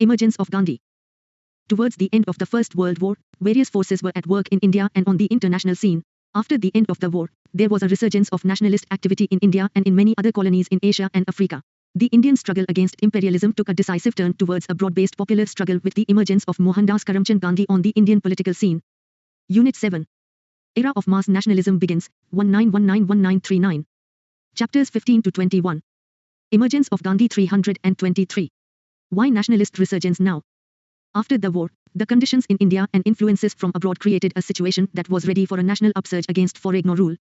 Emergence of Gandhi. Towards the end of the First World War, various forces were at work in India and on the international scene. After the end of the war, there was a resurgence of nationalist activity in India and in many other colonies in Asia and Africa. The Indian struggle against imperialism took a decisive turn towards a broad-based popular struggle with the emergence of Mohandas Karamchand Gandhi on the Indian political scene. Unit 7. Era of Mass Nationalism begins, 1919-1939. Chapters 15 to 21. Emergence of Gandhi 323. Why nationalist resurgence now? After the war, the conditions in India and influences from abroad created a situation that was ready for a national upsurge against foreign rule.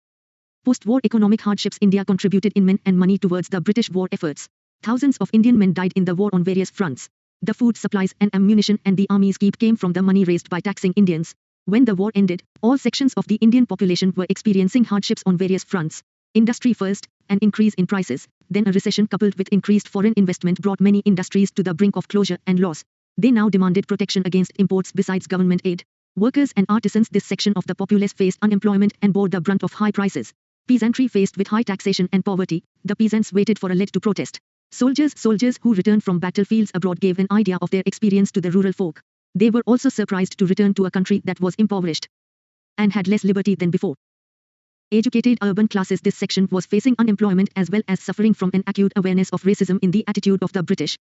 Post-war economic hardships India contributed in men and money towards the British war efforts. Thousands of Indian men died in the war on various fronts. The food supplies and ammunition and the army's keep came from the money raised by taxing Indians. When the war ended, all sections of the Indian population were experiencing hardships on various fronts. Industry first, an increase in prices, then a recession coupled with increased foreign investment brought many industries to the brink of closure and loss. They now demanded protection against imports besides government aid. Workers and artisans, this section of the populace, faced unemployment and bore the brunt of high prices. Peasantry faced with high taxation and poverty. The peasants waited for a lead to protest. Soldiers who returned from battlefields abroad gave an idea of their experience to the rural folk. They were also surprised to return to a country that was impoverished and had less liberty than before. Educated urban classes, this section was facing unemployment as well as suffering from an acute awareness of racism in the attitude of the British.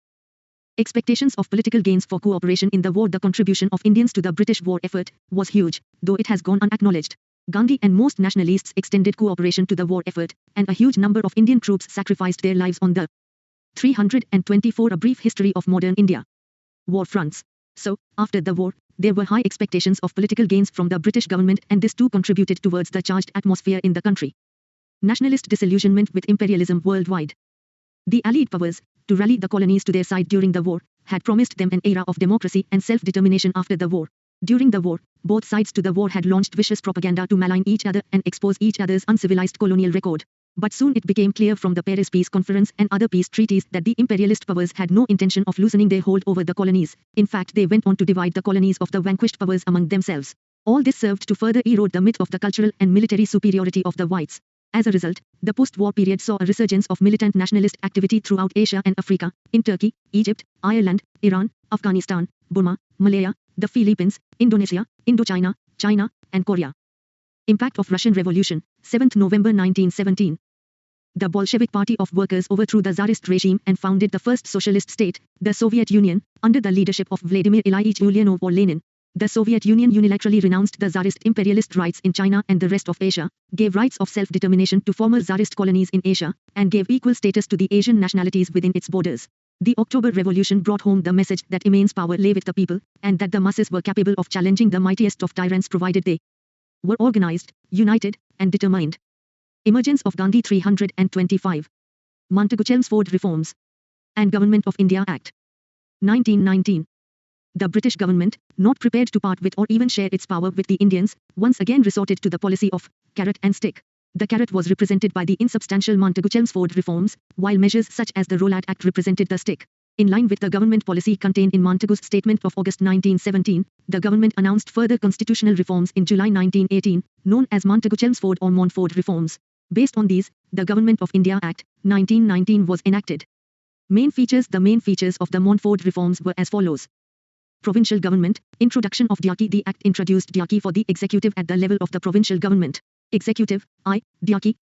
Expectations of political gains for cooperation in the war. The contribution of Indians to the British war effort was huge, though it has gone unacknowledged. Gandhi and most nationalists extended cooperation to the war effort, and a huge number of Indian troops sacrificed their lives on the 324. A brief history of modern India. War fronts. So, after the war, there were high expectations of political gains from the British government, and this too contributed towards the charged atmosphere in the country. Nationalist disillusionment with imperialism worldwide. The Allied powers, to rally the colonies to their side during the war, had promised them an era of democracy and self-determination after the war. During the war, both sides to the war had launched vicious propaganda to malign each other and expose each other's uncivilized colonial record. But soon it became clear from the Paris Peace Conference and other peace treaties that the imperialist powers had no intention of loosening their hold over the colonies. In fact, they went on to divide the colonies of the vanquished powers among themselves. All this served to further erode the myth of the cultural and military superiority of the whites. As a result, the post-war period saw a resurgence of militant nationalist activity throughout Asia and Africa, in Turkey, Egypt, Ireland, Iran, Afghanistan, Burma, Malaya, the Philippines, Indonesia, Indochina, China, and Korea. Impact of Russian Revolution, 7th November 1917. The Bolshevik Party of Workers overthrew the Tsarist regime and founded the first socialist state, the Soviet Union, under the leadership of Vladimir Ilyich Ulyanov or Lenin. The Soviet Union unilaterally renounced the Tsarist imperialist rights in China and the rest of Asia, gave rights of self-determination to former Tsarist colonies in Asia, and gave equal status to the Asian nationalities within its borders. The October Revolution brought home the message that immense power lay with the people, and that the masses were capable of challenging the mightiest of tyrants provided they were organized, united, and determined. Emergence of Gandhi 325. Montagu-Chelmsford Reforms and Government of India Act. 1919. The British government, not prepared to part with or even share its power with the Indians, once again resorted to the policy of carrot and stick. The carrot was represented by the insubstantial Montagu-Chelmsford reforms, while measures such as the Rollat Act represented the stick. In line with the government policy contained in Montagu's statement of August 1917, the government announced further constitutional reforms in July 1918, known as Montagu-Chelmsford or Montford reforms. Based on these, the Government of India Act, 1919 was enacted. Main features. The main features of the Montford reforms were as follows. Provincial government, introduction of Dyaki. The Act introduced Dyaki for the executive at the level of the provincial government. Executive, Dyaki,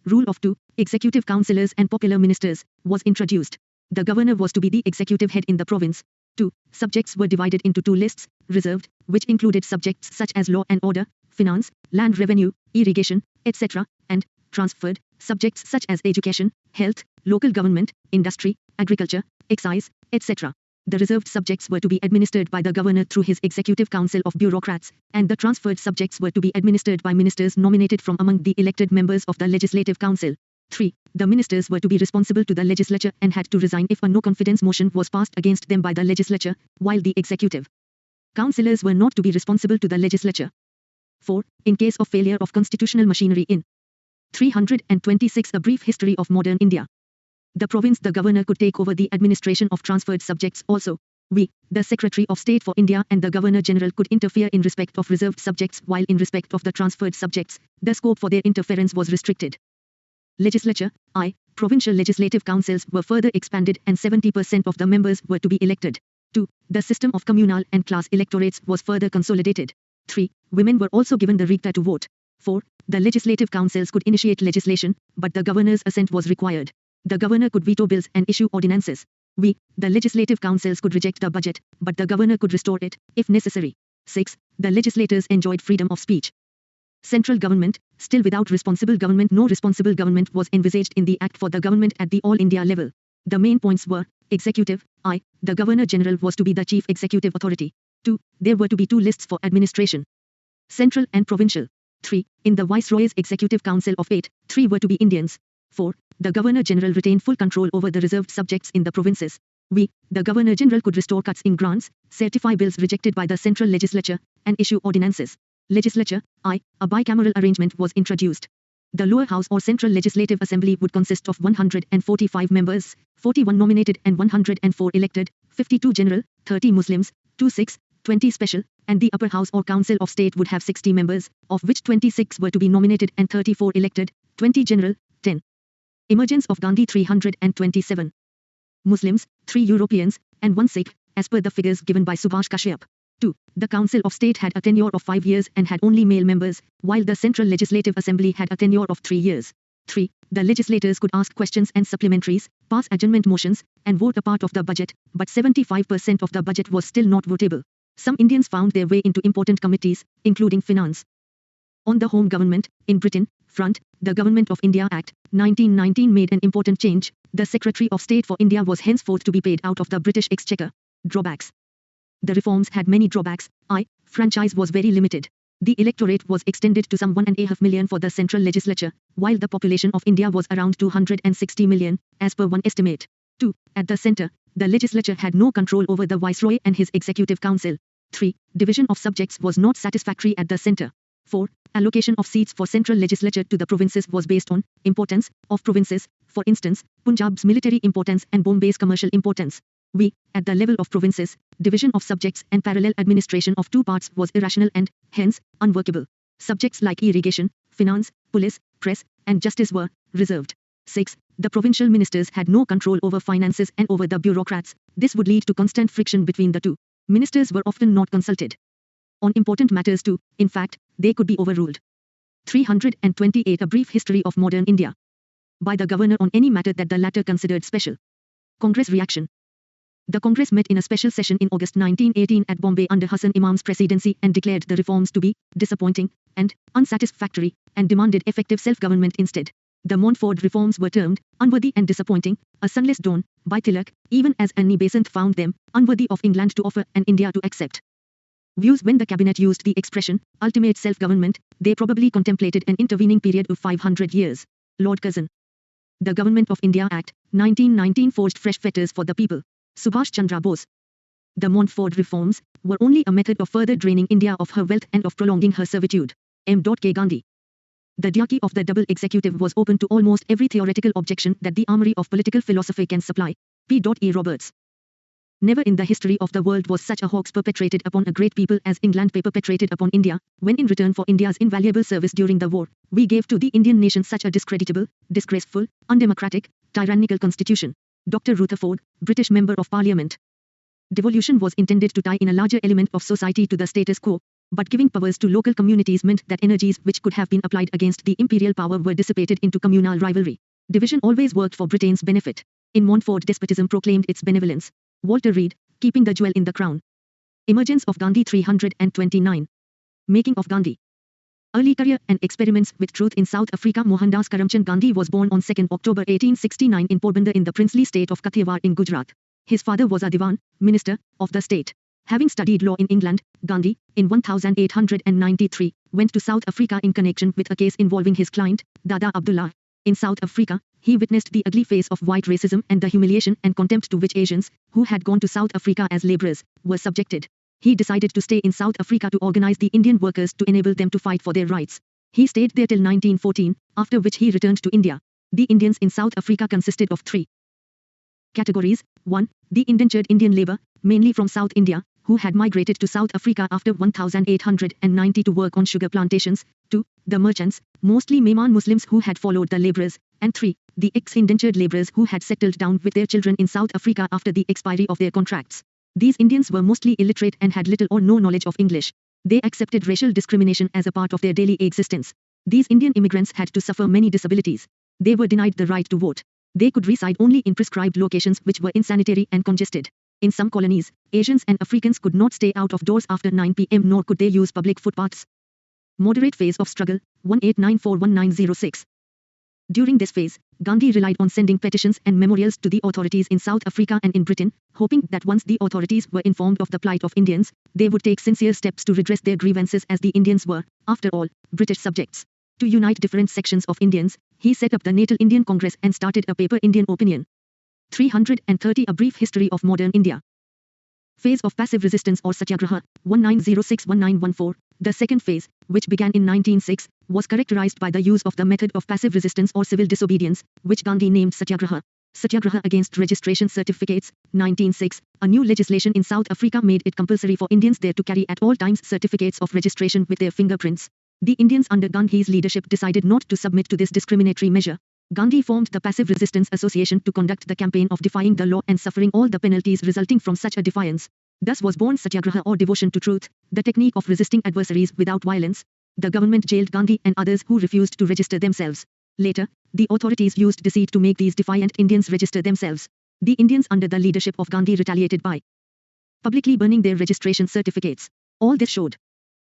rule of 2, executive councillors and popular ministers, was introduced. The governor was to be the executive head in the province. 2. Subjects were divided into 2 lists, reserved, which included subjects such as law and order, finance, land revenue, irrigation, etc., and transferred, subjects such as education, health, local government, industry, agriculture, excise, etc. The reserved subjects were to be administered by the governor through his executive council of bureaucrats, and the transferred subjects were to be administered by ministers nominated from among the elected members of the legislative council. 3. The ministers were to be responsible to the legislature and had to resign if a no-confidence motion was passed against them by the legislature, while the executive councillors were not to be responsible to the legislature. 4. In case of failure of constitutional machinery in 326. A brief history of modern India. The province, the governor could take over the administration of transferred subjects also. The Secretary of State for India and the Governor-General could interfere in respect of reserved subjects, while in respect of the transferred subjects, the scope for their interference was restricted. Legislature, provincial legislative councils were further expanded and 70% of the members were to be elected. 2. The system of communal and class electorates was further consolidated. 3. Women were also given the right to vote. 4. The legislative councils could initiate legislation, but the governor's assent was required. The governor could veto bills and issue ordinances. The legislative councils could reject the budget, but the governor could restore it, if necessary. 6. The legislators enjoyed freedom of speech. Central government, still without responsible government. No responsible government was envisaged in the Act for the government at the All India level. The main points were, executive, I. The Governor-General was to be the chief executive authority. 2. There were to be 2 lists for administration. Central and provincial. 3. In the Viceroy's Executive Council of 8, 3 were to be Indians. 4. The Governor-General retained full control over the reserved subjects in the provinces. The Governor-General could restore cuts in grants, certify bills rejected by the central legislature, and issue ordinances. Legislature, I. A bicameral arrangement was introduced. The lower house or central legislative assembly would consist of 145 members, 41 nominated and 104 elected, 52 general, 30 Muslims, 2 Sikhs, 20 special, and the upper house or council of state would have 60 members, of which 26 were to be nominated and 34 elected, 20 general, 10. Emergence of Gandhi 327. Muslims, 3 Europeans, and 1 Sikh, as per the figures given by Subhash Kashyap. 2. The Council of State had a tenure of 5 years and had only male members, while the Central Legislative Assembly had a tenure of 3 years. 3. The legislators could ask questions and supplementaries, pass adjournment motions, and vote a part of the budget, but 75% of the budget was still not votable. Some Indians found their way into important committees, including finance. On the home government, in Britain, front, the Government of India Act, 1919 made an important change. The Secretary of State for India was henceforth to be paid out of the British Exchequer. Drawbacks. The reforms had many drawbacks. Franchise was very limited. The electorate was extended to some 1.5 million for the central legislature, while the population of India was around 260 million, as per one estimate. 2. At the centre, the legislature had no control over the Viceroy and his executive council. 3. Division of subjects was not satisfactory at the centre. 4. Allocation of seats for central legislature to the provinces was based on importance of provinces, for instance, Punjab's military importance and Bombay's commercial importance. At the level of provinces, division of subjects and parallel administration of 2 parts was irrational and, hence, unworkable. Subjects like irrigation, finance, police, press, and justice were reserved. 6. The provincial ministers had no control over finances and over the bureaucrats. This would lead to constant friction between the two. Ministers were often not consulted on important matters too. In fact, they could be overruled. 328. A brief history of modern India. By the governor on any matter that the latter considered special. Congress reaction. The Congress met in a special session in August 1918 at Bombay under Hassan Imam's presidency and declared the reforms to be disappointing and unsatisfactory and demanded effective self-government instead. The Montfort reforms were termed unworthy and disappointing, a sunless dawn, by Tilak, even as Annie Besant found them unworthy of England to offer and India to accept. Views. When the cabinet used the expression ultimate self-government, they probably contemplated an intervening period of 500 years. Lord Curzon. The Government of India Act, 1919 forged fresh fetters for the people. Subhash Chandra Bose. The Montfort reforms were only a method of further draining India of her wealth and of prolonging her servitude. M.K. Gandhi. The diarchy of the double executive was open to almost every theoretical objection that the armory of political philosophy can supply. P.E. Roberts. Never in the history of the world was such a hoax perpetrated upon a great people as England perpetrated upon India, when in return for India's invaluable service during the war, we gave to the Indian nation such a discreditable, disgraceful, undemocratic, tyrannical constitution. Dr. Rutherford, British Member of Parliament. Devolution was intended to tie in a larger element of society to the status quo, but giving powers to local communities meant that energies which could have been applied against the imperial power were dissipated into communal rivalry. Division always worked for Britain's benefit. In Montfort, despotism proclaimed its benevolence. Walter Reed, Keeping the Jewel in the Crown. Emergence of Gandhi 329. Making of Gandhi. Early career and experiments with truth in South Africa. Mohandas Karamchand Gandhi was born on 2 October 1869 in Porbandar in the princely state of Kathiawar in Gujarat. His father was a Diwan, minister, of the state. Having studied law in England, Gandhi, in 1893, went to South Africa in connection with a case involving his client, Dada Abdullah. In South Africa, he witnessed the ugly face of white racism and the humiliation and contempt to which Asians, who had gone to South Africa as laborers, were subjected. He decided to stay in South Africa to organize the Indian workers to enable them to fight for their rights. He stayed there till 1914, after which he returned to India. The Indians in South Africa consisted of 3 categories. 1. The indentured Indian labor, mainly from South India, who had migrated to South Africa after 1890 to work on sugar plantations. 2. The merchants, mostly Mehman Muslims who had followed the laborers. And 3. The ex-indentured laborers who had settled down with their children in South Africa after the expiry of their contracts. These Indians were mostly illiterate and had little or no knowledge of English. They accepted racial discrimination as a part of their daily existence. These Indian immigrants had to suffer many disabilities. They were denied the right to vote. They could reside only in prescribed locations which were insanitary and congested. In some colonies, Asians and Africans could not stay out of doors after 9 p.m. nor could they use public footpaths. Moderate phase of struggle, 1894-1906. During this phase, Gandhi relied on sending petitions and memorials to the authorities in South Africa and in Britain, hoping that once the authorities were informed of the plight of Indians, they would take sincere steps to redress their grievances as the Indians were, after all, British subjects. To unite different sections of Indians, he set up the Natal Indian Congress and started a paper Indian Opinion. 330 A Brief History of Modern India. Phase of Passive Resistance or Satyagraha, 1906-1914. The second phase, which began in 1906, was characterized by the use of the method of passive resistance or civil disobedience, which Gandhi named Satyagraha. Satyagraha against registration certificates, 1906. A new legislation in South Africa made it compulsory for Indians there to carry at all times certificates of registration with their fingerprints. The Indians under Gandhi's leadership decided not to submit to this discriminatory measure. Gandhi formed the Passive Resistance Association to conduct the campaign of defying the law and suffering all the penalties resulting from such a defiance. Thus was born Satyagraha or devotion to truth, the technique of resisting adversaries without violence. The government jailed Gandhi and others who refused to register themselves. Later, the authorities used deceit to make these defiant Indians register themselves. The Indians under the leadership of Gandhi retaliated by publicly burning their registration certificates. All this showed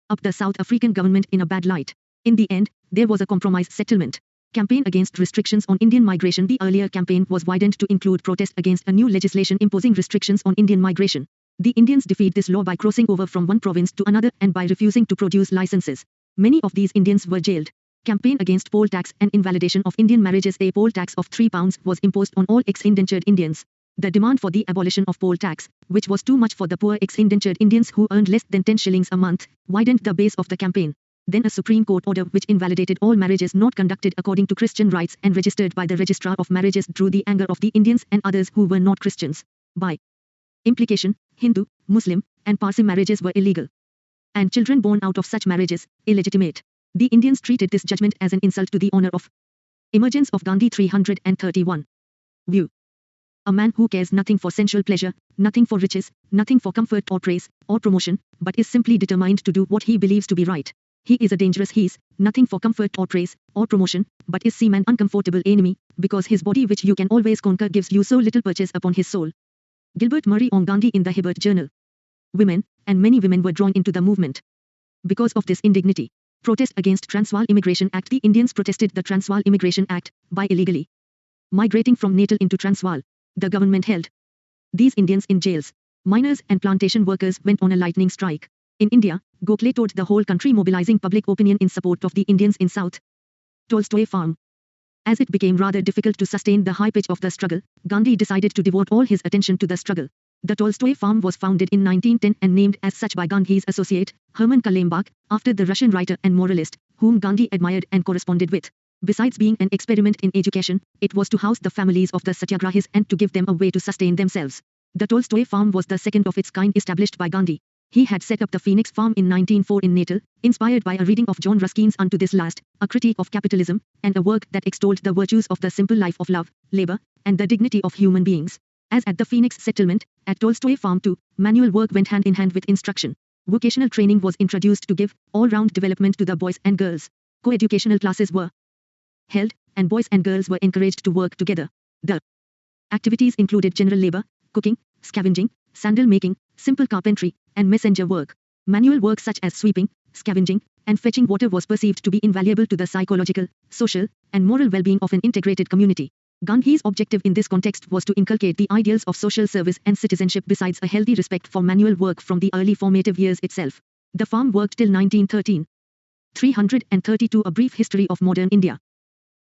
up the South African government in a bad light. In the end, there was a compromise settlement. Campaign against restrictions on Indian migration. The earlier campaign was widened to include protest against a new legislation imposing restrictions on Indian migration. The Indians defied this law by crossing over from one province to another and by refusing to produce licenses. Many of these Indians were jailed. Campaign against poll tax and invalidation of Indian marriages. A poll tax of £3 was imposed on all ex-indentured Indians. The demand for the abolition of poll tax, which was too much for the poor ex-indentured Indians who earned less than 10 shillings a month, widened the base of the campaign. Then a Supreme Court order which invalidated all marriages not conducted according to Christian rites and registered by the Registrar of Marriages drew the anger of the Indians and others who were not Christians. By implication, Hindu, Muslim, and Parsi marriages were illegal, and children born out of such marriages, illegitimate. The Indians treated this judgment as an insult to the honor of Emergence of Gandhi 331. View. A man who cares nothing for sensual pleasure, nothing for riches, nothing for comfort or praise, or promotion, but is simply determined to do what he believes to be right. He is a dangerous nothing for comfort or praise, or promotion, but is seem an uncomfortable enemy, because his body which you can always conquer gives you so little purchase upon his soul. Gilbert Murray on Gandhi in the Hibbert Journal. Women, and many women were drawn into the movement. Because of this indignity, protest against Transvaal Immigration Act. The Indians protested the Transvaal Immigration Act, by illegally migrating from Natal into Transvaal. The government held these Indians in jails. Miners and plantation workers went on a lightning strike. In India, Gokhale toured the whole country mobilizing public opinion in support of the Indians in South Tolstoy farm. As it became rather difficult to sustain the high pitch of the struggle, Gandhi decided to devote all his attention to the struggle. The Tolstoy farm was founded in 1910 and named as such by Gandhi's associate, Herman Kallenbach, after the Russian writer and moralist, whom Gandhi admired and corresponded with. Besides being an experiment in education, it was to house the families of the Satyagrahis and to give them a way to sustain themselves. The Tolstoy farm was the second of its kind established by Gandhi. He had set up the Phoenix Farm in 1904 in Natal, inspired by a reading of John Ruskin's Unto This Last, a critique of capitalism, and a work that extolled the virtues of the simple life of love, labor, and the dignity of human beings. As at the Phoenix settlement, at Tolstoy Farm too, manual work went hand in hand with instruction. Vocational training was introduced to give all-round development to the boys and girls. Co-educational classes were held, and boys and girls were encouraged to work together. The activities included general labor, cooking, scavenging, sandal making, simple carpentry, and messenger work. Manual work such as sweeping, scavenging, and fetching water was perceived to be invaluable to the psychological, social, and moral well-being of an integrated community. Gandhi's objective in this context was to inculcate the ideals of social service and citizenship besides a healthy respect for manual work from the early formative years itself. The farm worked till 1913. 332 A Brief History of Modern India.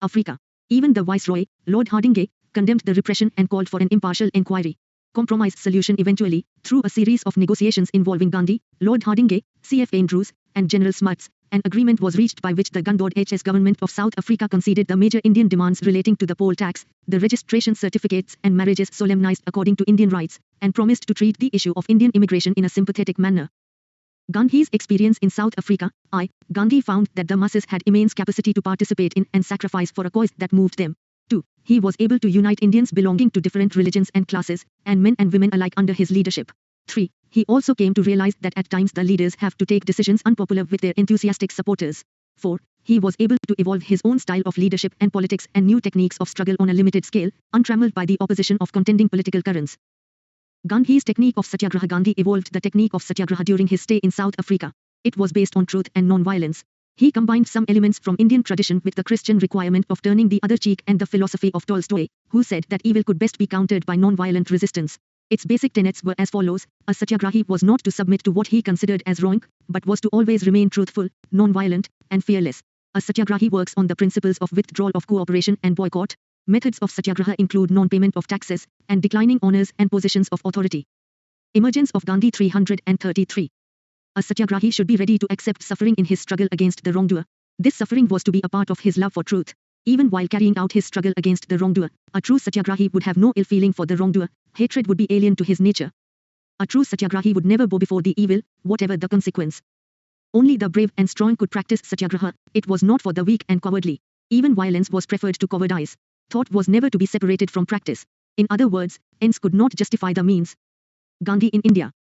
Africa. Even the Viceroy, Lord Hardinge, condemned the repression and called for an impartial inquiry. Compromise solution eventually, through a series of negotiations involving Gandhi, Lord Hardinge, C.F. Andrews, and General Smuts, an agreement was reached by which the Gandhi government of South Africa conceded the major Indian demands relating to the poll tax, the registration certificates and marriages solemnized according to Indian rites, and promised to treat the issue of Indian immigration in a sympathetic manner. Gandhi's experience in South Africa. Gandhi found that the masses had immense capacity to participate in and sacrifice for a cause that moved them. 2. He was able to unite Indians belonging to different religions and classes, and men and women alike under his leadership. 3. He also came to realize that at times the leaders have to take decisions unpopular with their enthusiastic supporters. 4. He was able to evolve his own style of leadership and politics and new techniques of struggle on a limited scale, untrammeled by the opposition of contending political currents. Gandhi's technique of satyagraha. Gandhi evolved the technique of satyagraha during his stay in South Africa. It was based on truth and non-violence. He combined some elements from Indian tradition with the Christian requirement of turning the other cheek and the philosophy of Tolstoy, who said that evil could best be countered by non-violent resistance. Its basic tenets were as follows: a satyagrahi was not to submit to what he considered as wrong, but was to always remain truthful, non-violent, and fearless. A satyagrahi works on the principles of withdrawal of cooperation and boycott. Methods of satyagraha include non-payment of taxes, and declining honors and positions of authority. Emergence of Gandhi 333. A satyagrahi should be ready to accept suffering in his struggle against the wrongdoer. This suffering was to be a part of his love for truth. Even while carrying out his struggle against the wrongdoer, a true satyagrahi would have no ill feeling for the wrongdoer. Hatred would be alien to his nature. A true satyagrahi would never bow before the evil, whatever the consequence. Only the brave and strong could practice satyagraha. It was not for the weak and cowardly. Even violence was preferred to cowardice. Thought was never to be separated from practice. In other words, ends could not justify the means. Gandhi in India.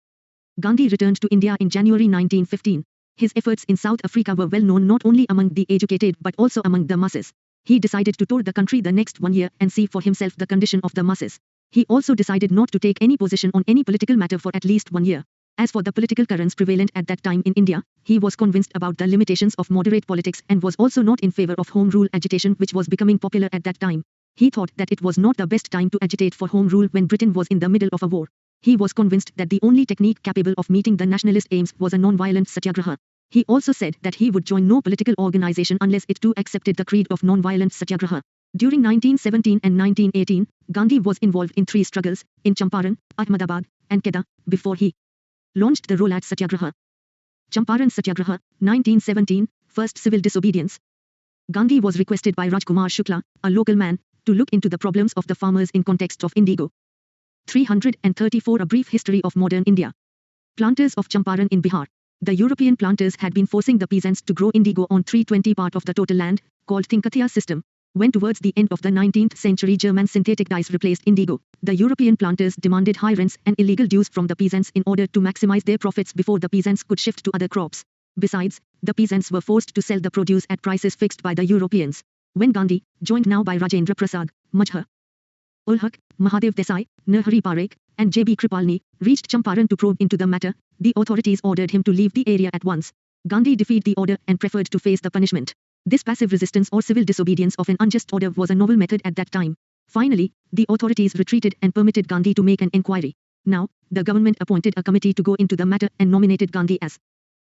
Gandhi returned to India in January 1915. His efforts in South Africa were well known not only among the educated but also among the masses. He decided to tour the country the next 1 year and see for himself the condition of the masses. He also decided not to take any position on any political matter for at least 1 year. As for the political currents prevalent at that time in India, he was convinced about the limitations of moderate politics and was also not in favor of home rule agitation, which was becoming popular at that time. He thought that it was not the best time to agitate for home rule when Britain was in the middle of a war. He was convinced that the only technique capable of meeting the nationalist aims was a non-violent satyagraha. He also said that he would join no political organization unless it too accepted the creed of non-violent satyagraha. During 1917 and 1918, Gandhi was involved in 3 struggles, in Champaran, Ahmedabad, and Kedah, before he launched the Rolat Satyagraha. Champaran Satyagraha, 1917, first civil disobedience. Gandhi was requested by Rajkumar Shukla, a local man, to look into the problems of the farmers in context of indigo. 334 A brief history of modern India. Planters of Champaran in Bihar. The European planters had been forcing the peasants to grow indigo on 320 part of the total land, called Tinkathia system. When towards the end of the 19th century German synthetic dyes replaced indigo, the European planters demanded high rents and illegal dues from the peasants in order to maximize their profits before the peasants could shift to other crops. Besides, the peasants were forced to sell the produce at prices fixed by the Europeans. When Gandhi, joined now by Rajendra Prasad, Majhar ul Haq, Mahadev Desai, Nahari Parekh, and J.B. Kripalni, reached Champaran to probe into the matter, the authorities ordered him to leave the area at once. Gandhi defied the order and preferred to face the punishment. This passive resistance or civil disobedience of an unjust order was a novel method at that time. Finally, the authorities retreated and permitted Gandhi to make an inquiry. Now, the government appointed a committee to go into the matter and nominated Gandhi as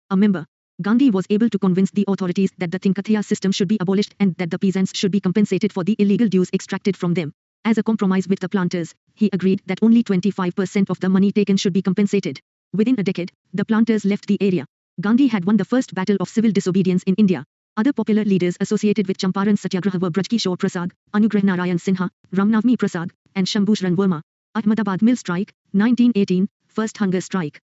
a member. Gandhi was able to convince the authorities that the Tinkathia system should be abolished and that the peasants should be compensated for the illegal dues extracted from them. As a compromise with the planters, he agreed that only 25% of the money taken should be compensated. Within a decade, the planters left the area. Gandhi had won the first battle of civil disobedience in India. Other popular leaders associated with Champaran Satyagraha were Brajkishore Prasad, Anugrah Narayan Sinha, Ramnavmi Prasad, and Shambhushran Verma. Ahmedabad Mill Strike, 1918, First Hunger Strike.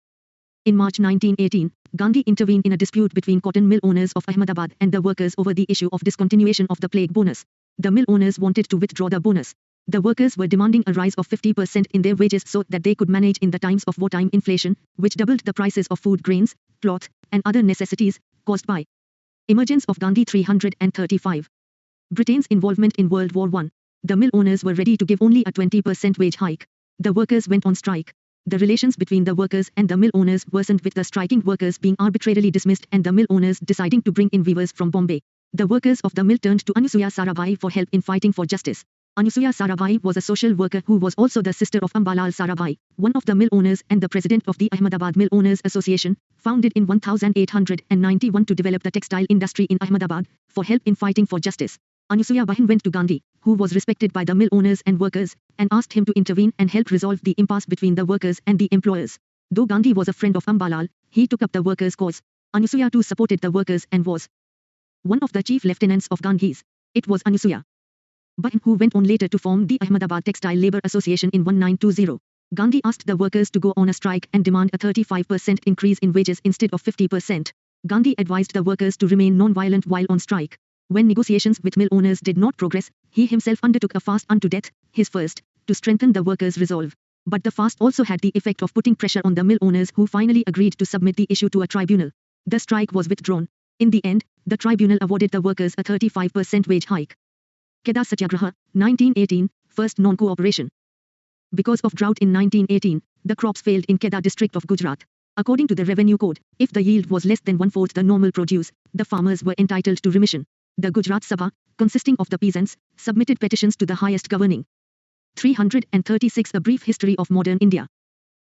In March 1918, Gandhi intervened in a dispute between cotton mill owners of Ahmedabad and the workers over the issue of discontinuation of the plague bonus. The mill owners wanted to withdraw the bonus. The workers were demanding a rise of 50% in their wages so that they could manage in the times of wartime inflation, which doubled the prices of food grains, cloth, and other necessities, caused by Emergence of Gandhi 335. Britain's involvement in World War I. The mill owners were ready to give only a 20% wage hike. The workers went on strike. The relations between the workers and the mill owners worsened with the striking workers being arbitrarily dismissed and the mill owners deciding to bring in weavers from Bombay. The workers of the mill turned to Anusuya Sarabhai for help in fighting for justice. Anusuya Sarabhai was a social worker who was also the sister of Ambalal Sarabhai, one of the mill owners and the president of the Ahmedabad Mill Owners Association, founded in 1891 to develop the textile industry in Ahmedabad, for help in fighting for justice. Anusuya Bahin went to Gandhi, who was respected by the mill owners and workers, and asked him to intervene and help resolve the impasse between the workers and the employers. Though Gandhi was a friend of Ambalal, he took up the workers' cause. Anusuya too supported the workers and was one of the chief lieutenants of Gandhi's. It was Anusuya Bahin who went on later to form the Ahmedabad Textile Labour Association in 1920. Gandhi asked the workers to go on a strike and demand a 35% increase in wages instead of 50%. Gandhi advised the workers to remain non-violent while on strike. When negotiations with mill owners did not progress, he himself undertook a fast unto death, his first, to strengthen the workers' resolve. But the fast also had the effect of putting pressure on the mill owners, who finally agreed to submit the issue to a tribunal. The strike was withdrawn. In the end, the tribunal awarded the workers a 35% wage hike. Kheda Satyagraha, 1918, first non-cooperation. Because of drought in 1918, the crops failed in Kheda district of Gujarat. According to the Revenue Code, if the yield was less than one-fourth the normal produce, the farmers were entitled to remission. The Gujarat Sabha, consisting of the peasants, submitted petitions to the highest governing. 336 A brief history of modern India.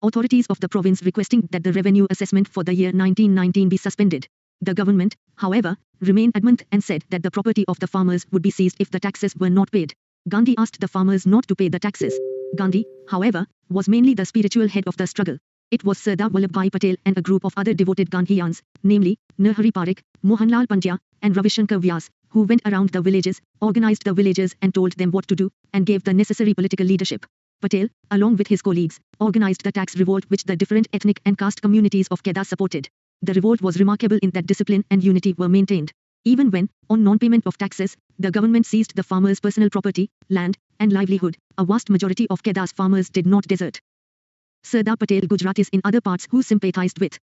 Authorities of the province requesting that the revenue assessment for the year 1919 be suspended. The government, however, remained adamant and said that the property of the farmers would be seized if the taxes were not paid. Gandhi asked the farmers not to pay the taxes. Gandhi, however, was mainly the spiritual head of the struggle. It was Sardar Vallabhbhai Patel and a group of other devoted Gandhians, namely, Narhari Parikh, Mohanlal Pandya, and Ravishankar Vyas, who went around the villages, organized the villagers and told them what to do, and gave the necessary political leadership. Patel, along with his colleagues, organized the tax revolt which the different ethnic and caste communities of Kheda supported. The revolt was remarkable in that discipline and unity were maintained. Even when, on non-payment of taxes, the government seized the farmers' personal property, land, and livelihood, a vast majority of Kheda's farmers did not desert. Sardar Patel Gujaratis in other parts who sympathized with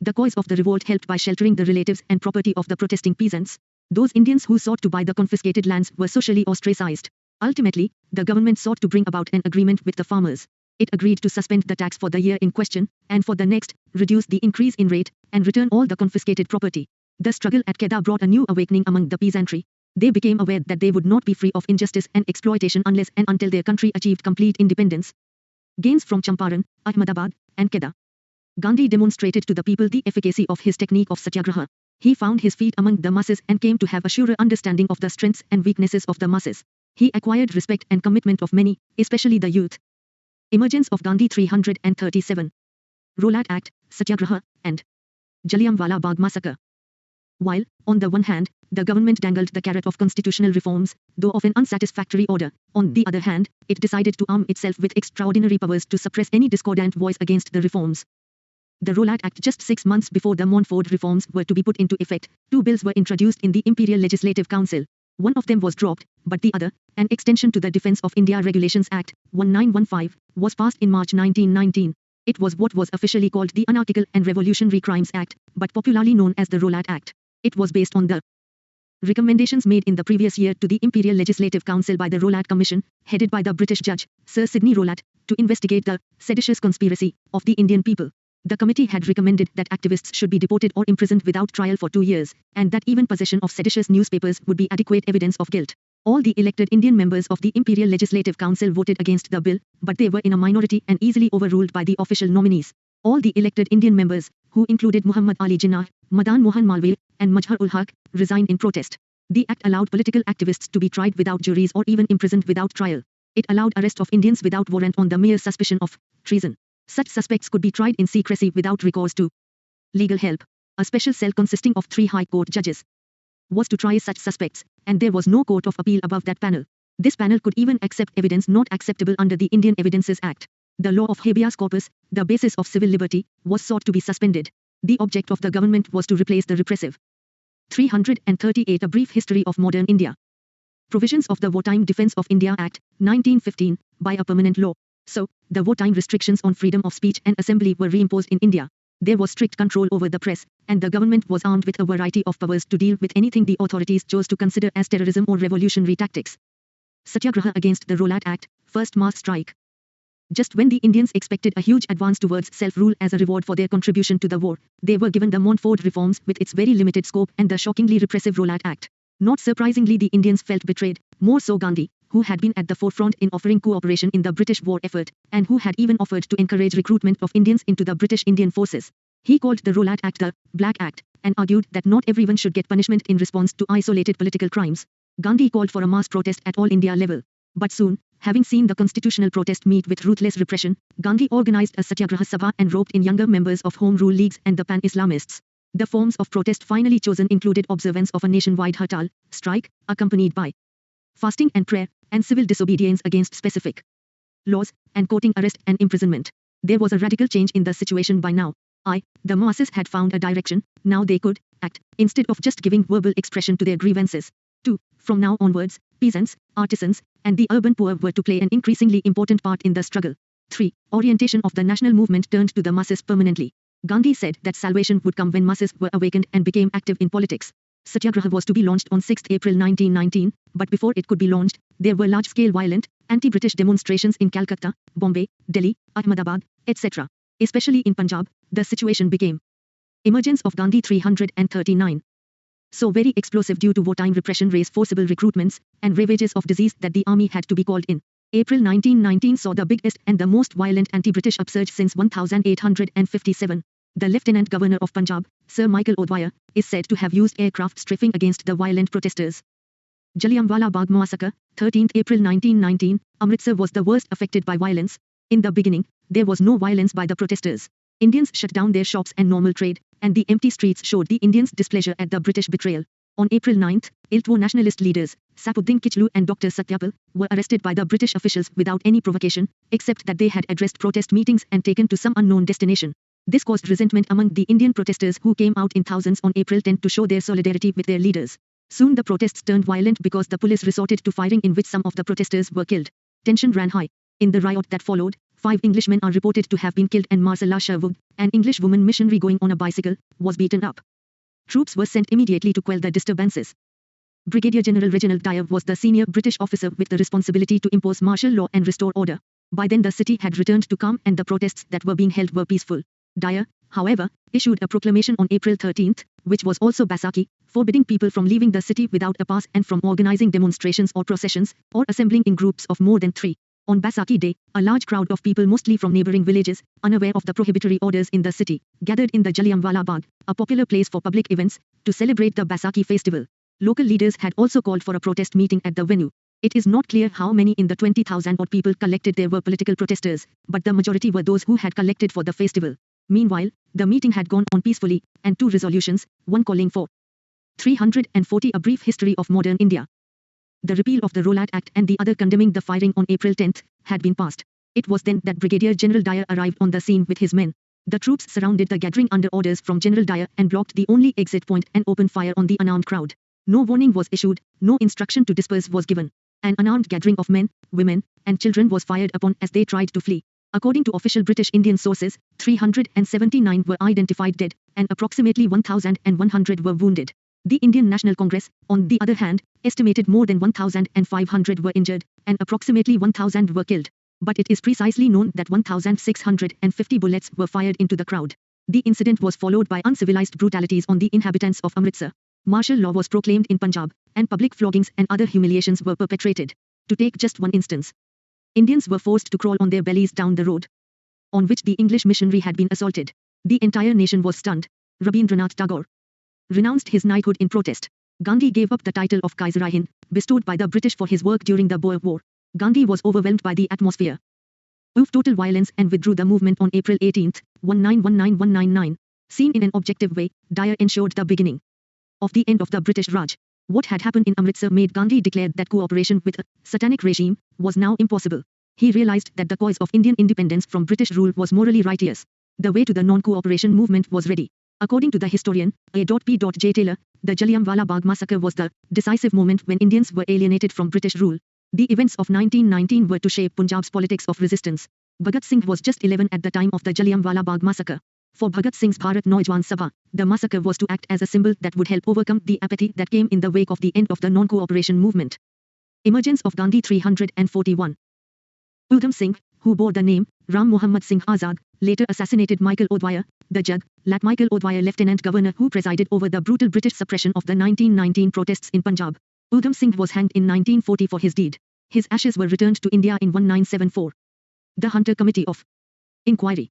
the cause of the revolt helped by sheltering the relatives and property of the protesting peasants. Those Indians who sought to buy the confiscated lands were socially ostracized. Ultimately, the government sought to bring about an agreement with the farmers. It agreed to suspend the tax for the year in question, and for the next, reduce the increase in rate, and return all the confiscated property. The struggle at Kheda brought a new awakening among the peasantry. They became aware that they would not be free of injustice and exploitation unless and until their country achieved complete independence. Gains from Champaran, Ahmedabad, and Kheda. Gandhi demonstrated to the people the efficacy of his technique of satyagraha. He found his feet among the masses and came to have a surer understanding of the strengths and weaknesses of the masses. He acquired respect and commitment of many, especially the youth. Emergence of Gandhi 337. Rowlatt Act, Satyagraha, and Jallianwala Bagh Massacre. While, on the one hand, the government dangled the carrot of constitutional reforms, though of an unsatisfactory order, on the other hand, it decided to arm itself with extraordinary powers to suppress any discordant voice against the reforms. The Rowlatt Act, just 6 months before the Montfort reforms were to be put into effect, 2 bills were introduced in the Imperial Legislative Council. One of them was dropped, but the other, an extension to the Defence of India Regulations Act, 1915, was passed in March 1919. It was what was officially called the Anarchical and Revolutionary Crimes Act, but popularly known as the Rowlatt Act. It was based on the recommendations made in the previous year to the Imperial Legislative Council by the Rowlatt Commission, headed by the British judge, Sir Sidney Rowlatt, to investigate the seditious conspiracy of the Indian people. The committee had recommended that activists should be deported or imprisoned without trial for 2 years, and that even possession of seditious newspapers would be adequate evidence of guilt. All the elected Indian members of the Imperial Legislative Council voted against the bill, but they were in a minority and easily overruled by the official nominees. All the elected Indian members, who included Muhammad Ali Jinnah, Madan Mohan Malviya, and Mazhar-ul-Haq, resigned in protest. The act allowed political activists to be tried without juries or even imprisoned without trial. It allowed arrest of Indians without warrant on the mere suspicion of treason. Such suspects could be tried in secrecy without recourse to legal help. A special cell consisting of 3 High Court judges was to try such suspects, and there was no court of appeal above that panel. This panel could even accept evidence not acceptable under the Indian Evidences Act. The law of habeas corpus, the basis of civil liberty, was sought to be suspended. The object of the government was to replace the repressive. 338 A brief history of modern India. Provisions of the Wartime Defence of India Act, 1915, by a permanent law. So, the wartime restrictions on freedom of speech and assembly were reimposed in India. There was strict control over the press, and the government was armed with a variety of powers to deal with anything the authorities chose to consider as terrorism or revolutionary tactics. Satyagraha against the Rowlatt Act, first mass strike. Just when the Indians expected a huge advance towards self-rule as a reward for their contribution to the war, they were given the Montfort reforms with its very limited scope and the shockingly repressive Rowlatt Act. Not surprisingly, the Indians felt betrayed, more so Gandhi, who had been at the forefront in offering cooperation in the British war effort, and who had even offered to encourage recruitment of Indians into the British Indian forces. He called the Rowlatt Act the Black Act, and argued that not everyone should get punishment in response to isolated political crimes. Gandhi called for a mass protest at all India level. But soon, having seen the constitutional protest meet with ruthless repression, Gandhi organized a Satyagraha Sabha and roped in younger members of Home Rule Leagues and the Pan-Islamists. The forms of protest finally chosen included observance of a nationwide hartal, strike, accompanied by fasting and prayer, and civil disobedience against specific laws, and courting arrest and imprisonment. There was a radical change in the situation by now. The masses had found a direction, now they could act, instead of just giving verbal expression to their grievances. 2. From now onwards, peasants, artisans, and the urban poor were to play an increasingly important part in the struggle. 3. Orientation of the national movement turned to the masses permanently. Gandhi said that salvation would come when masses were awakened and became active in politics. Satyagraha was to be launched on 6 April 1919, but before it could be launched, there were large-scale violent, anti-British demonstrations in Calcutta, Bombay, Delhi, Ahmedabad, etc. Especially in Punjab, the situation became Emergence of Gandhi 339. So very explosive due to wartime repression, race, forcible recruitments, and ravages of disease that the army had to be called in. April 1919 saw the biggest and the most violent anti-British upsurge since 1857. The Lieutenant Governor of Punjab, Sir Michael O'Dwyer, is said to have used aircraft strafing against the violent protesters. Jallianwala Bagh Massacre, 13th April 1919, Amritsar was the worst affected by violence. In the beginning, there was no violence by the protesters. Indians shut down their shops and normal trade, and the empty streets showed the Indians' displeasure at the British betrayal. On April 9, 12 nationalist leaders, Safuddin Kichlu and Dr. Satyapal, were arrested by the British officials without any provocation, except that they had addressed protest meetings and taken to some unknown destination. This caused resentment among the Indian protesters who came out in thousands on April 10 to show their solidarity with their leaders. Soon the protests turned violent because the police resorted to firing, in which some of the protesters were killed. Tension ran high. In the riot that followed, 5 Englishmen are reported to have been killed, and Marcella Sherwood, an English woman missionary going on a bicycle, was beaten up. Troops were sent immediately to quell the disturbances. Brigadier General Reginald Dyer was the senior British officer with the responsibility to impose martial law and restore order. By then the city had returned to calm and the protests that were being held were peaceful. Dyer, however, issued a proclamation on April 13, which was also Baisakhi, forbidding people from leaving the city without a pass and from organizing demonstrations or processions, or assembling in groups of more than 3. On Baisakhi Day, a large crowd of people mostly from neighboring villages, unaware of the prohibitory orders in the city, gathered in the Jallianwala Bagh, a popular place for public events, to celebrate the Baisakhi festival. Local leaders had also called for a protest meeting at the venue. It is not clear how many in the 20,000 odd people collected there were political protesters, but the majority were those who had collected for the festival. Meanwhile, the meeting had gone on peacefully, and 2 resolutions, one calling for 340 A Brief History of Modern India, the repeal of the Rowlatt Act, and the other condemning the firing on April 10, had been passed. It was then that Brigadier General Dyer arrived on the scene with his men. The troops surrounded the gathering under orders from General Dyer and blocked the only exit point and opened fire on the unarmed crowd. No warning was issued, no instruction to disperse was given. An unarmed gathering of men, women, and children was fired upon as they tried to flee. According to official British Indian sources, 379 were identified dead, and approximately 1,100 were wounded. The Indian National Congress, on the other hand, estimated more than 1,500 were injured, and approximately 1,000 were killed. But it is precisely known that 1,650 bullets were fired into the crowd. The incident was followed by uncivilized brutalities on the inhabitants of Amritsar. Martial law was proclaimed in Punjab, and public floggings and other humiliations were perpetrated. To take just one instance, Indians were forced to crawl on their bellies down the road on which the English missionary had been assaulted. The entire nation was stunned. Rabindranath Tagore renounced his knighthood in protest. Gandhi gave up the title of Kaiser-i-Hind, bestowed by the British for his work during the Boer War. Gandhi was overwhelmed by the atmosphere of total violence and withdrew the movement on April 18, 1919. Seen in an objective way, Dyer ensured the beginning of the end of the British Raj. What had happened in Amritsar made Gandhi declare that cooperation with a satanic regime was now impossible. He realized that the cause of Indian independence from British rule was morally righteous. The way to the non-cooperation movement was ready. According to the historian A.P. J. Taylor, the Jallianwala Bagh massacre was the decisive moment when Indians were alienated from British rule. The events of 1919 were to shape Punjab's politics of resistance. Bhagat Singh was just 11 at the time of the Jallianwala Bagh massacre. For Bhagat Singh's Bharat Naujwan Sabha, the massacre was to act as a symbol that would help overcome the apathy that came in the wake of the end of the non-cooperation movement. Emergence of Gandhi 341. Udham Singh, who bore the name Ram Muhammad Singh Azad, later assassinated Michael O'Dwyer, the Jug, Lat Michael O'Dwyer Lieutenant Governor who presided over the brutal British suppression of the 1919 protests in Punjab. Udham Singh was hanged in 1940 for his deed. His ashes were returned to India in 1974. The Hunter Committee of Inquiry.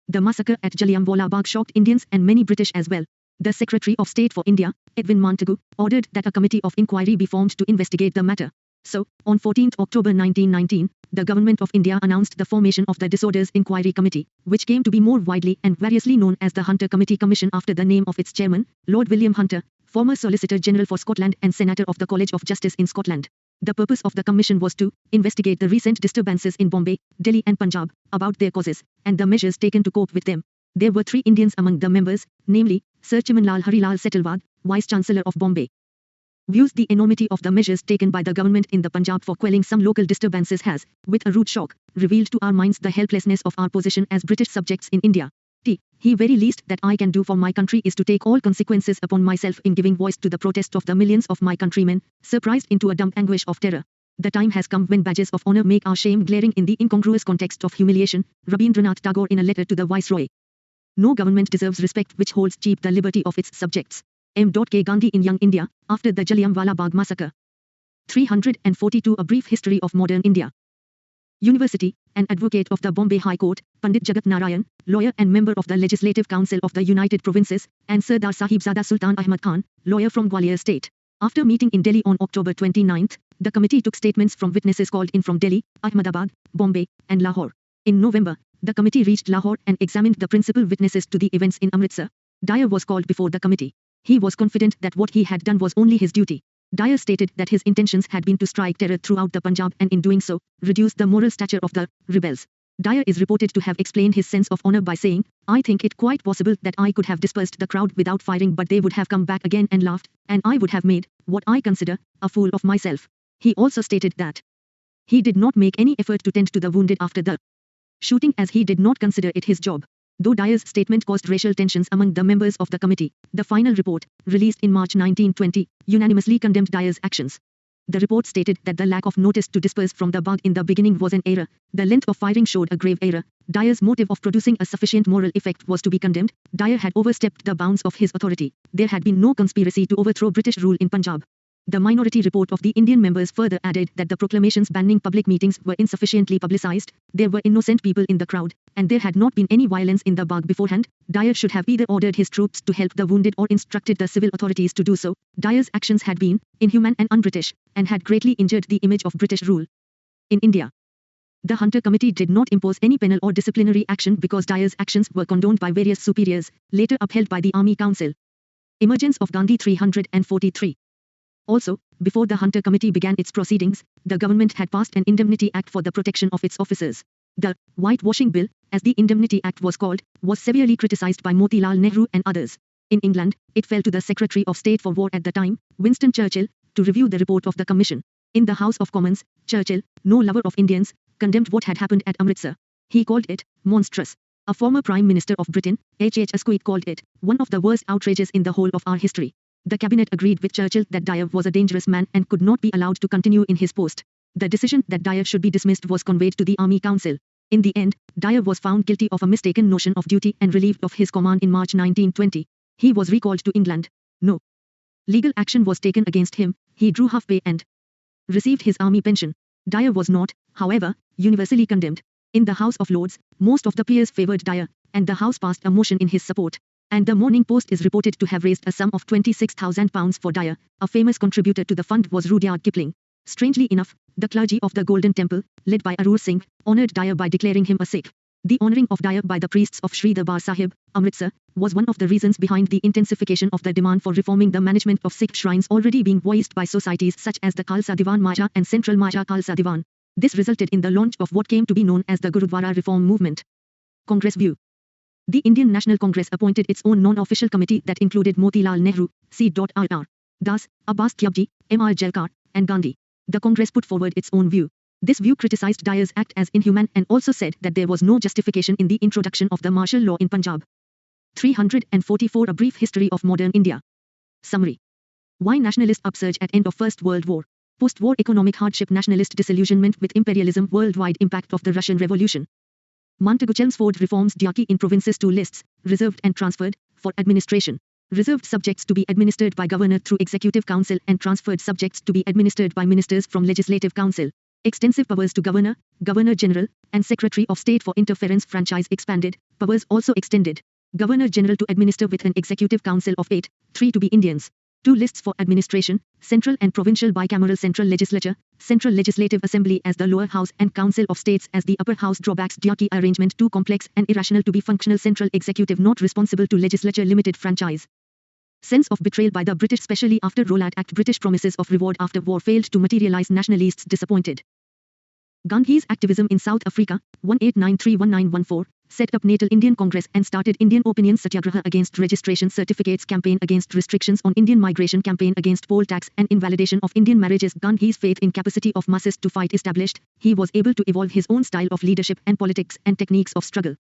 The massacre at Jallianwala Bagh shocked Indians and many British as well. The Secretary of State for India, Edwin Montagu, ordered that a committee of inquiry be formed to investigate the matter. So, on 14 October 1919, the Government of India announced the formation of the Disorders Inquiry Committee, which came to be more widely and variously known as the Hunter Committee Commission after the name of its chairman, Lord William Hunter, former Solicitor General for Scotland and Senator of the College of Justice in Scotland. The purpose of the commission was to investigate the recent disturbances in Bombay, Delhi and Punjab, about their causes, and the measures taken to cope with them. There were 3 Indians among the members, namely, Sir Chimanlal Harilal Setalvad, Vice-Chancellor of Bombay, views the enormity of the measures taken by the government in the Punjab for quelling some local disturbances has, with a rude shock, revealed to our minds the helplessness of our position as British subjects in India. The very least that I can do for my country is to take all consequences upon myself in giving voice to the protest of the millions of my countrymen, surprised into a dumb anguish of terror. The time has come when badges of honor make our shame glaring in the incongruous context of humiliation, Rabindranath Tagore in a letter to the Viceroy. No government deserves respect which holds cheap the liberty of its subjects. M.K. Gandhi in Young India, after the Jallianwala Bagh massacre. 342 A brief history of modern India. University, an advocate of the Bombay High Court, Pandit Jagat Narayan, lawyer and member of the Legislative Council of the United Provinces, and Sardar Sahibzada Sultan Ahmad Khan, lawyer from Gwalior State. After meeting in Delhi on October 29, the committee took statements from witnesses called in from Delhi, Ahmedabad, Bombay, and Lahore. In November, the committee reached Lahore and examined the principal witnesses to the events in Amritsar. Dyer was called before the committee. He was confident that what he had done was only his duty. Dyer stated that his intentions had been to strike terror throughout the Punjab and in doing so, reduce the moral stature of the rebels. Dyer is reported to have explained his sense of honor by saying, "I think it quite possible that I could have dispersed the crowd without firing, but they would have come back again and laughed, and I would have made, what I consider, a fool of myself." He also stated that he did not make any effort to tend to the wounded after the shooting as he did not consider it his job. Though Dyer's statement caused racial tensions among the members of the committee, the final report, released in March 1920, unanimously condemned Dyer's actions. The report stated that the lack of notice to disperse from the Bagh in the beginning was an error. The length of firing showed a grave error. Dyer's motive of producing a sufficient moral effect was to be condemned. Dyer had overstepped the bounds of his authority. There had been no conspiracy to overthrow British rule in Punjab. The minority report of the Indian members further added that the proclamations banning public meetings were insufficiently publicized, there were innocent people in the crowd, and there had not been any violence in the Bagh beforehand. Dyer should have either ordered his troops to help the wounded or instructed the civil authorities to do so. Dyer's actions had been inhuman and un-British, and had greatly injured the image of British rule in India. The Hunter Committee did not impose any penal or disciplinary action because Dyer's actions were condoned by various superiors, later upheld by the Army Council. Emergence of Gandhi 343. Also, before the Hunter Committee began its proceedings, the government had passed an Indemnity Act for the protection of its officers. The Whitewashing Bill, as the Indemnity Act was called, was severely criticized by Motilal Nehru and others. In England, it fell to the Secretary of State for War at the time, Winston Churchill, to review the report of the Commission. In the House of Commons, Churchill, no lover of Indians, condemned what had happened at Amritsar. He called it monstrous. A former Prime Minister of Britain, H. Asquith, called it one of the worst outrages in the whole of our history. The cabinet agreed with Churchill that Dyer was a dangerous man and could not be allowed to continue in his post. The decision that Dyer should be dismissed was conveyed to the Army Council. In the end, Dyer was found guilty of a mistaken notion of duty and relieved of his command in March 1920. He was recalled to England. No legal action was taken against him. He drew half pay and received his army pension. Dyer was not, however, universally condemned. In the House of Lords, most of the peers favoured Dyer, and the House passed a motion in his support. And the Morning Post is reported to have raised a sum of £26,000 for Dyer. A famous contributor to the fund was Rudyard Kipling. Strangely enough, the clergy of the Golden Temple, led by Arur Singh, honoured Dyer by declaring him a Sikh. The honouring of Dyer by the priests of Sri Darbar Sahib, Amritsar, was one of the reasons behind the intensification of the demand for reforming the management of Sikh shrines already being voiced by societies such as the Khalsa Diwan Maja and Central Maja Khalsa Diwan. This resulted in the launch of what came to be known as the Gurudwara Reform Movement. Congress view. The Indian National Congress appointed its own non-official committee that included Motilal Nehru, C.R.R. Das, Abbas Kyabji, M.R. Jalkar, and Gandhi. The Congress put forward its own view. This view criticized Dyer's act as inhuman and also said that there was no justification in the introduction of the martial law in Punjab. 344 A brief history of modern India. Summary. Why nationalist upsurge at end of First World War? Post-war economic hardship, nationalist disillusionment with imperialism, worldwide impact of the Russian Revolution. Montagu-Chelmsford reforms diarchy in provinces to lists, reserved and transferred, for administration. Reserved subjects to be administered by governor through executive council and transferred subjects to be administered by ministers from legislative council. Extensive powers to governor, governor-general, and secretary of state for interference franchise expanded, powers also extended. Governor-general to administer with an executive council of 8, 3 to be Indians. 2 lists for administration, central and provincial bicameral central legislature, central legislative assembly as the lower house and council of states as the upper house. Drawbacks: diarchy arrangement too complex and irrational to be functional, central executive not responsible to legislature, limited franchise. Sense of betrayal by the British, especially after Rowlatt Act. British promises of reward after war failed to materialize, nationalists disappointed. Gandhi's activism in South Africa, 1893-1914, set up Natal Indian Congress and started Indian Opinion Satyagraha against registration certificates campaign against restrictions on Indian migration campaign against poll tax and invalidation of Indian marriages. Gandhi's faith in capacity of masses to fight established, he was able to evolve his own style of leadership and politics and techniques of struggle.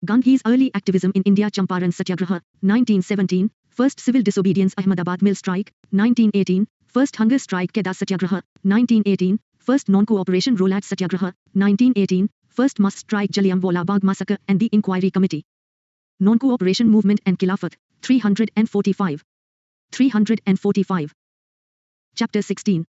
Gandhi's early activism in India. Champaran Satyagraha, 1917, First Civil Disobedience Ahmedabad Mill Strike, 1918, First Hunger Strike Kedah Satyagraha, 1918, First Non-Cooperation Rolat Satyagraha, 1918, First Mass Strike Jallianwala Bagh Massacre and the Inquiry Committee. Non-Cooperation Movement and Khilafat, 345. 345. Chapter 16.